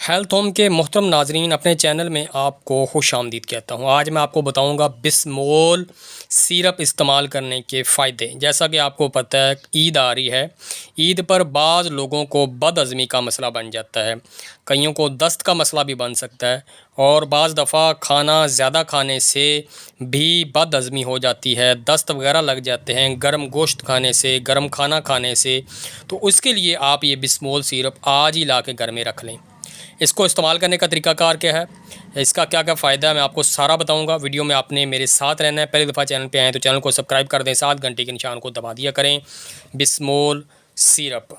Health home के मोहतरम नाजरीन, अपने चैनल में आपको खुशामदीद कहता हूँ। आज मैं आपको बताऊँगा बिस्मोल सिरप इस्तेमाल करने के फ़ायदे। जैसा कि आपको पता है, ईद आ रही है। ईद पर बाज़ लोगों को बदहज़मी का मसला बन जाता है, कईयों को दस्त का मसला भी बन सकता है और बाज़ दफ़ा खाना ज़्यादा खाने से भी बदहज़मी हो जाती है, दस्त वगैरह लग जाते हैं गर्म गोश्त खाने से, गर्म खाना खाने से। तो उसके लिए आप ये बिस्मोल सिरप आज ही ला के घर में रख लें। इसको इस्तेमाल करने का तरीक़ाकार क्या है, इसका क्या क्या फ़ायदा है, मैं आपको सारा बताऊंगा। वीडियो में आपने मेरे साथ रहना है। पहली दफ़ा चैनल पे आएँ तो चैनल को सब्सक्राइब कर दें, साथ घंटे के निशान को दबा दिया करें। बिस्मोल सिरप,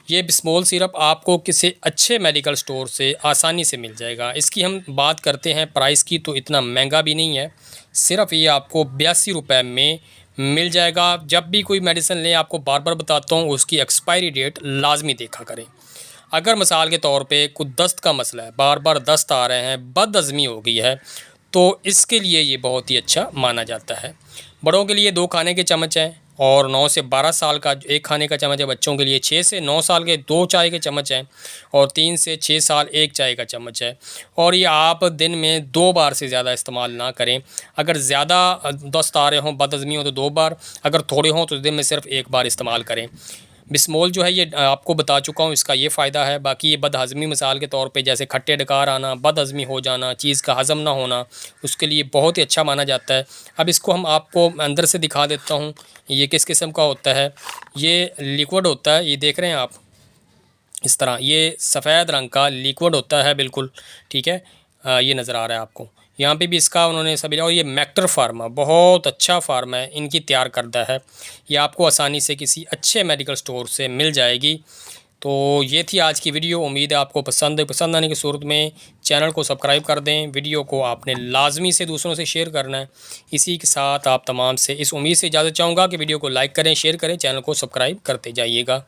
ये बिस्मोल सिरप आपको किसी अच्छे मेडिकल स्टोर से आसानी से मिल जाएगा। इसकी हम बात करते हैं प्राइस की, तो इतना महंगा भी नहीं है। सिर्फ ये आपको 82 रुपये में मिल जाएगा। जब भी कोई मेडिसिन लें, आपको बार बार बताता हूँ, उसकी एक्सपायरी डेट लाजमी देखा करें। अगर मिसाल के तौर पे कुछ दस्त का मसला है, बार बार दस्त आ रहे हैं, बदहज़मी हो गई है, तो इसके लिए ये बहुत ही अच्छा माना जाता है। बड़ों के लिए 2 खाने के चम्मच हैं और 9 से 12 साल का 1 खाने का चम्मच है। बच्चों के लिए 6 से 9 साल के 2 चाय के चम्मच हैं और 3 से 6 साल 1 चाय का चम्मच है। और ये आप दिन में 2 बार से ज़्यादा इस्तेमाल ना करें। अगर ज़्यादा दस्त आ रहे हों, बदहज़मी हो, तो 2 बार, अगर थोड़े हों तो दिन में सिर्फ 1 बार इस्तेमाल करें। बिस्मोल जो है, ये आपको बता चुका हूँ, इसका ये फ़ायदा है। बाकी ये बदहज़मी मिसाल के तौर पे, जैसे खट्टे डकार आना, बदहज़मी हो जाना, चीज़ का हज़म ना होना, उसके लिए बहुत ही अच्छा माना जाता है। अब इसको हम आपको अंदर से दिखा देता हूँ, ये किस किस्म का होता है। ये लिक्विड होता है, ये देख रहे हैं आप, इस तरह ये सफ़ेद रंग का लिक्विड होता है बिल्कुल, ठीक है। ये नज़र आ रहा है आपको, यहाँ पे भी इसका उन्होंने सभी। और ये मैक्टर फार्मा बहुत अच्छा फार्मा है, इनकी तैयार करता है। ये आपको आसानी से किसी अच्छे मेडिकल स्टोर से मिल जाएगी। तो ये थी आज की वीडियो। उम्मीद है आपको पसंद है। पसंद आने की सूरत में चैनल को सब्सक्राइब कर दें। वीडियो को आपने लाजमी से दूसरों से शेयर करना है। इसी के साथ आप तमाम से इस उम्मीद से इजाज़त चाहूँगा कि वीडियो को लाइक करें, शेयर करें, चैनल को सब्सक्राइब करते जाइएगा।